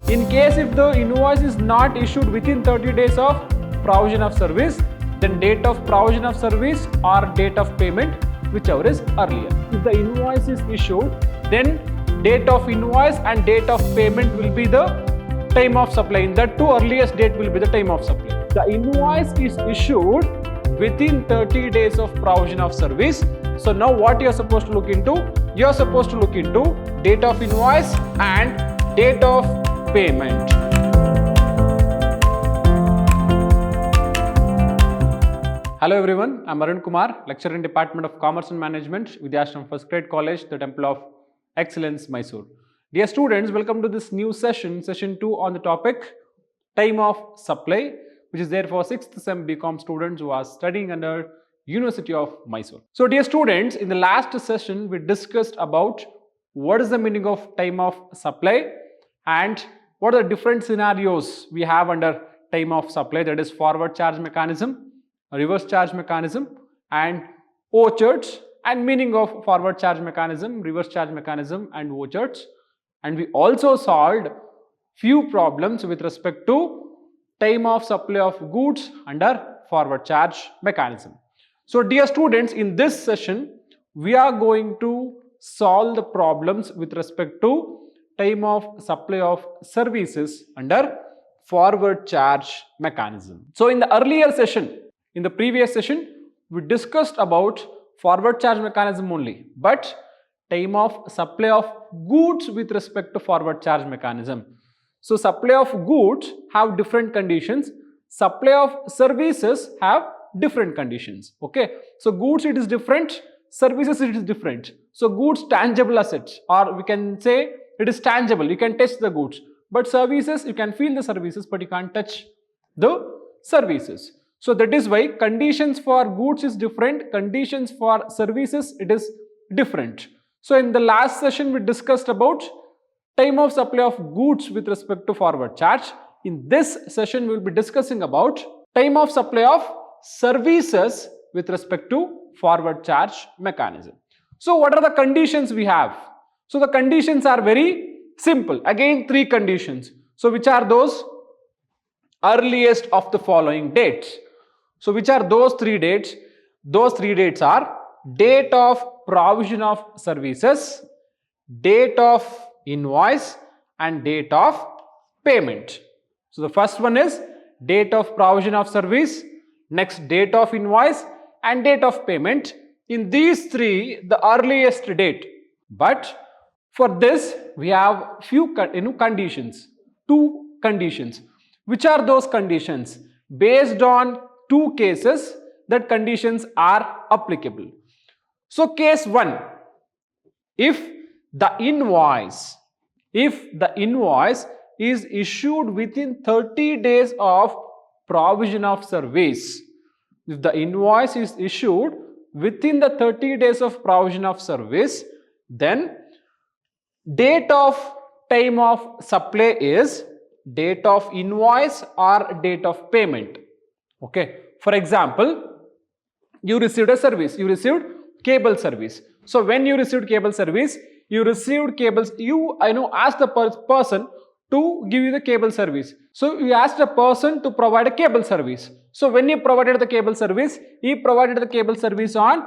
In case if the invoice is not issued within 30 days of provision of service, then date of provision of service or date of payment, whichever is earlier. If the invoice is issued, then date of invoice and date of payment will be the time of supply. In that two earliest date will be the time of supply. The invoice is issued within 30 days of provision of service. So now what you are supposed to look into? You are supposed to look into date of invoice and date of payment. Hello everyone, I am Arun Kumar, lecturer in Department of Commerce and Management, Vidhyaashram First Grade College, the Temple of Excellence, Mysuru. Dear students, welcome to this new session 2 on the topic time of supply, which is there for 6th Sem BCom students who are studying under University of Mysuru. So dear students, in the last session we discussed about what is the meaning of time of supply and what are the different scenarios we have under time of supply, that is forward charge mechanism, reverse charge mechanism and vouchers, and meaning of forward charge mechanism, reverse charge mechanism and vouchers. And we also solved few problems with respect to time of supply of goods under forward charge mechanism. So dear students, in this session we are going to solve the problems with respect to time of supply of services under forward charge mechanism. So in the earlier session, in the previous session, we discussed about forward charge mechanism only, but time of supply of goods with respect to forward charge mechanism. So supply of goods have different conditions, supply of services have different conditions. Okay, so goods it is different, services it is different. So goods tangible assets, or we can say it is tangible, you can touch the goods, but services you can feel the services but you can't touch the services. So that is why conditions for goods is different, conditions for services it is different. So in the last session we discussed about time of supply of goods with respect to forward charge. In this session we will be discussing about time of supply of services with respect to forward charge mechanism. So what are the conditions we have? So the conditions are very simple. Again, 3 conditions. So which are those? Earliest of the following dates. So which are those 3 dates? Those 3 dates are date of provision of services, date of invoice and date of payment. So the first one is date of provision of service, next date of invoice and date of payment. In these 3, the earliest date. But for this we have few conditions, 2 conditions. Which are those conditions? Based on 2 cases, that conditions are applicable. So case 1, if the invoice is issued within 30 days of provision of service, if the invoice is issued within the 30 days of provision of service, then date of time of supply is date of invoice or date of payment. Okay, for example, you received a service, you received cable service. So when you received cable service, you received cables, you asked the person to give you the cable service. So you asked the person to provide a cable service. So when he provided the cable service, he provided the cable service on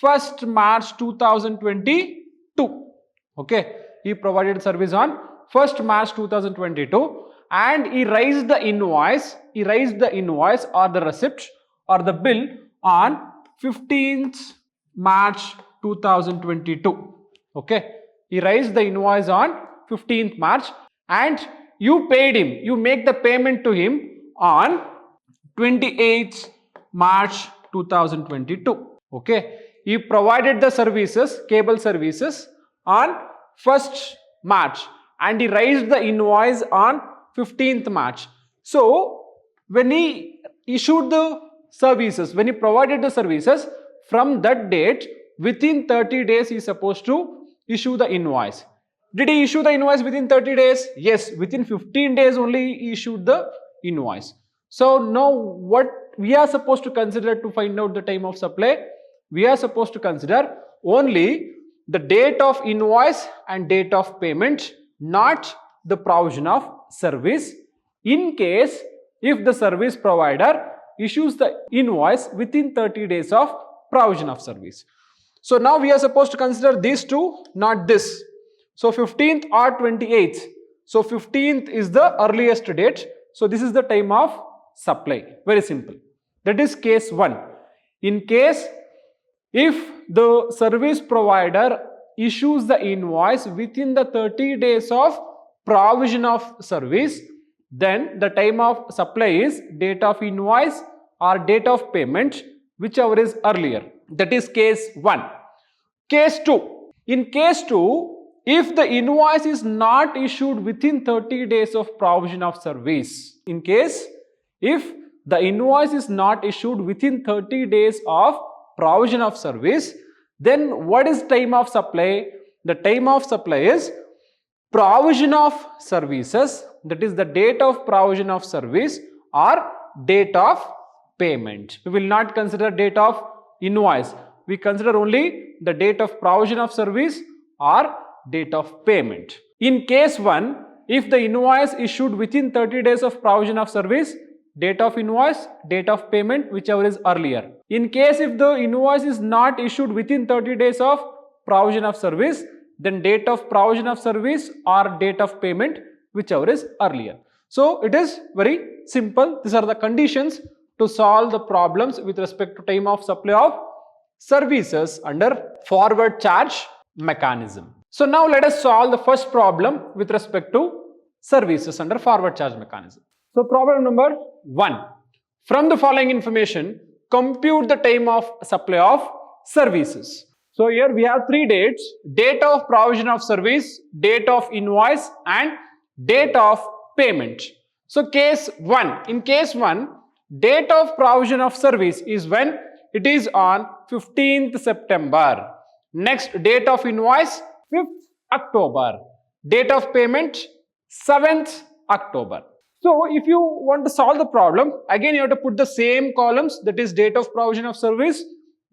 1st March 2022. Okay, he provided service on 1st March 2022 and he raised the invoice, or the receipt or the bill on 15th March 2022. Okay, he raised the invoice on 15th March and you paid him, you make the payment to him on 28th March 2022. Okay, he provided the services, cable services on 1st March and he raised the invoice on 15th March. So when he issued the services, when he provided the services, from that date within 30 days he is supposed to issue the invoice. Did he issue the invoice within 30 days? Yes, within 15 days only he issued the invoice. So now what we are supposed to consider to find out the time of supply? We are supposed to consider only the date of invoice and date of payment, not the provision of service in case if the service provider issues the invoice within 30 days of provision of service. So now we are supposed to consider these two, not this. So 15th or 28th. So 15th is the earliest date. So this is the time of supply. Very simple. That is case 1. In case if the service provider issues the invoice within the 30 days of provision of service, then the time of supply is date of invoice or date of payment, whichever is earlier. That is case 1. Case 2. In case 2, if the invoice is not issued within 30 days of provision of service, in case if the invoice is not issued within 30 days of provision of service, then what is time of supply? The time of supply is provision of services, that is the date of provision of service or date of payment. We will not consider date of invoice. We consider only the date of provision of service or date of payment. In case 1, if the invoice issued within 30 days of provision of service, date of invoice, date of payment, whichever is earlier. In case if the invoice is not issued within 30 days of provision of service, then date of provision of service or date of payment, whichever is earlier. So it is very simple. These are the conditions to solve the problems with respect to time of supply of services under forward charge mechanism. So now let us solve the first problem with respect to services under forward charge mechanism. So problem number 1. From the following information, compute the time of supply of services. So here we have 3 dates: date of provision of service, date of invoice and date of payment. So case 1. In case 1, date of provision of service is when? It is on 15th September. Next, date of invoice 5th October. Date of payment 7th October. So if you want to solve the problem, again you have to put the same columns, that is date of provision of service,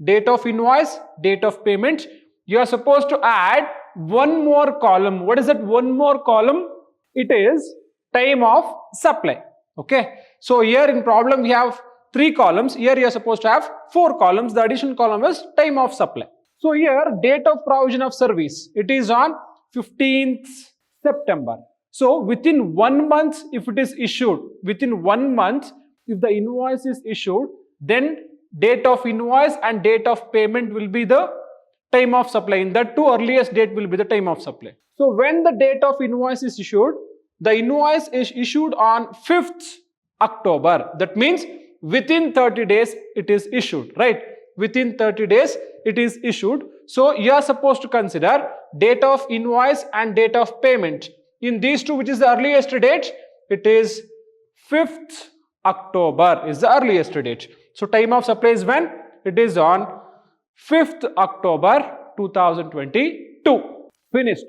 date of invoice, date of payment. You are supposed to add one more column. What is that one more column? It is time of supply. Okay. So here in problem we have 3 columns. Here you are supposed to have 4 columns. The additional column is time of supply. So here date of provision of service, it is on 15th September. So within 1 month if it is issued, within 1 month if the invoice is issued, then date of invoice and date of payment will be the time of supply. In that 2 earliest date will be the time of supply. So when the date of invoice is issued, the invoice is issued on 5th October. That means within 30 days it is issued, right? Within 30 days it is issued. So you are supposed to consider date of invoice and date of payment. In these two, which is the earliest date? It is 5th October is the earliest date. So time of supply is when? It is on 5th October 2022. Finished.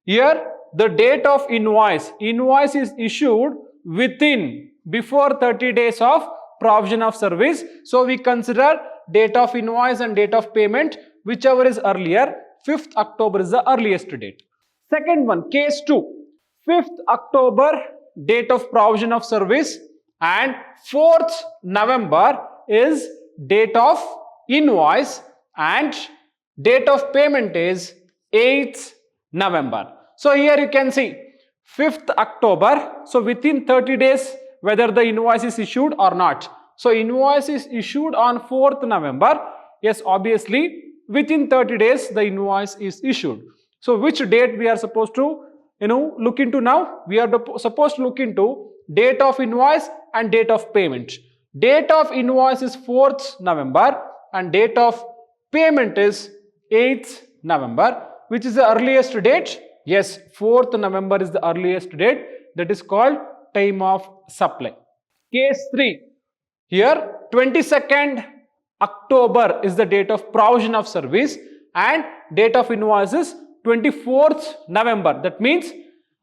Here the date of invoice. Invoice is issued within, before 30 days of provision of service. So we consider date of invoice and date of payment, whichever is earlier. 5th October is the earliest date. Second one, case 2. 5th October date of provision of service and 4th November is date of invoice and date of payment is 8th November. So here you can see 5th October. So within 30 days whether the invoice is issued or not. So invoice is issued on 4th November. Yes, obviously within 30 days the invoice is issued. So which date we are supposed to look into now? We are supposed to look into date of invoice and date of payment. Date of invoice is 4th November and date of payment is 8th November. Which is the earliest date? Yes, 4th November is the earliest date. That is called time of supply. Case 3. Here 22nd October is the date of provision of service and date of invoice is 24th November. That means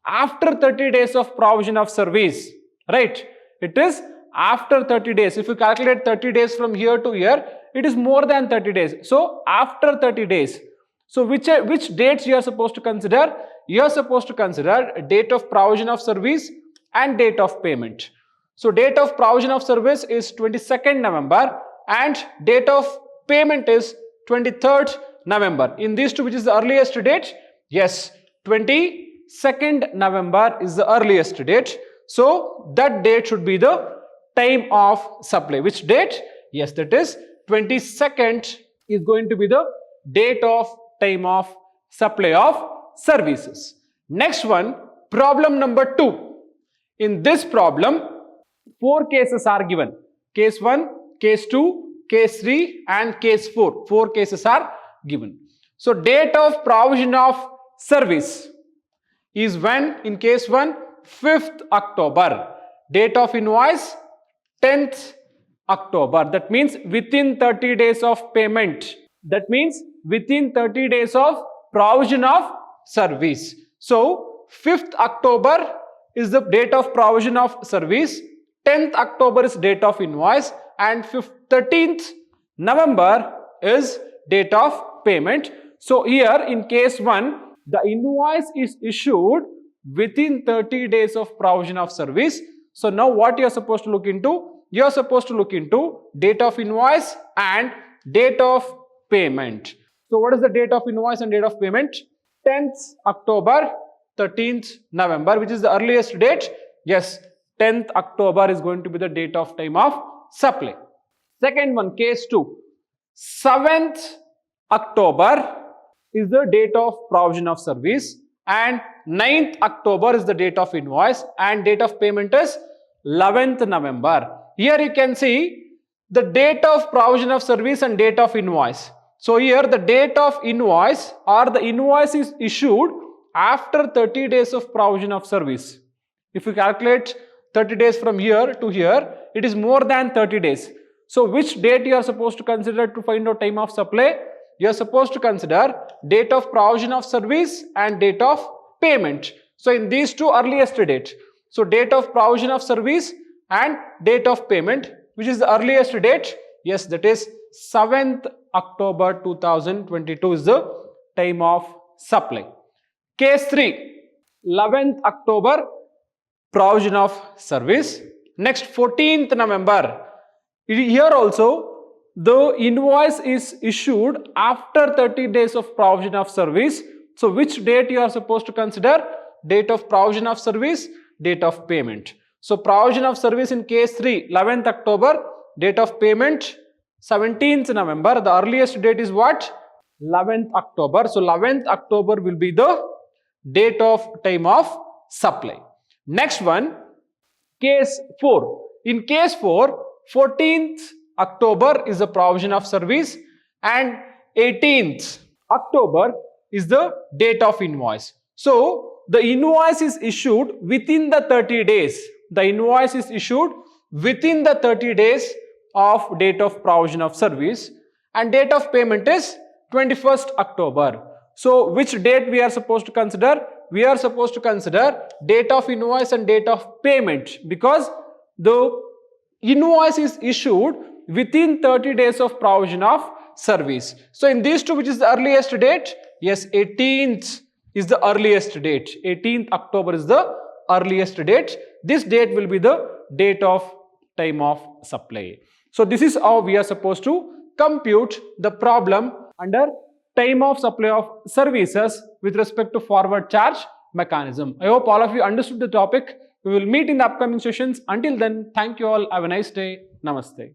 after 30 days of provision of service, right? It is after 30 days. If you calculate 30 days from here to here, it is more than 30 days. So after 30 days. So which dates you are supposed to consider? You are supposed to consider date of provision of service and date of payment. So date of provision of service is 22nd November and date of payment is 23rd November. In these two, which is the earliest date? Yes, 22nd November is the earliest date. So that date should be the time of supply. Which date? Yes, that is 22nd is going to be the date of time of supply of services. Next one, problem number 2. In this problem, 4 cases are given. Case 1, case 2, case 3 and case 4. 4 cases are given. So date of provision of service is when? In case 1, 5th October. Date of invoice, 10th October. That means within 30 days of payment. That means within 30 days of provision of service. So 5th October is the date of provision of service, 10th October is date of invoice and 13th November is date of payment. So here in case 1, the invoice is issued within 30 days of provision of service. So now what you are supposed to look into? You are supposed to look into date of invoice and date of payment. So what is the date of invoice and date of payment? 10th October, 13th November, which is the earliest date? Yes, 10th October is going to be the date of time of supply. Second one, case 2. 7th October is the date of provision of service and 9th October is the date of invoice and date of payment is 11th November. Here you can see the date of provision of service and date of invoice. So here the date of invoice or the invoice is issued after 30 days of provision of service. If you calculate 30 days from here to here, it is more than 30 days. So which date you are supposed to consider to find out time of supply? You are supposed to consider date of provision of service and date of payment. So in these two earliest date. So date of provision of service and date of payment, which is the earliest date? Yes, that is 7th October 2022 is the time of supply. Case 3, 11th October, provision of service. Next, 14th November. Here also, the invoice is issued after 30 days of provision of service. So, which date you are supposed to consider? Date of provision of service, date of payment. So, provision of service in case 3, 11th October, date of payment, 17th November. The earliest date is what? 11th October. So, 11th October will be the date of time of supply. Next one, case 4. In case 4, 14th October is the provision of service and 18th October is the date of invoice. So, the invoice is issued within the 30 days. The invoice is issued within the 30 days of date of provision of service and date of payment is 21st October. So, which date we are supposed to consider? We are supposed to consider date of invoice and date of payment because the invoice is issued within 30 days of provision of service. So, in these two, which is the earliest date? Yes, 18th is the earliest date. 18th October is the earliest date. This date will be the date of time of supply. So, this is how we are supposed to compute the problem under time of supply of services with respect to forward charge mechanism. I hope all of you understood the topic. We will meet in the upcoming sessions. Until then, thank you all. Have a nice day. Namaste.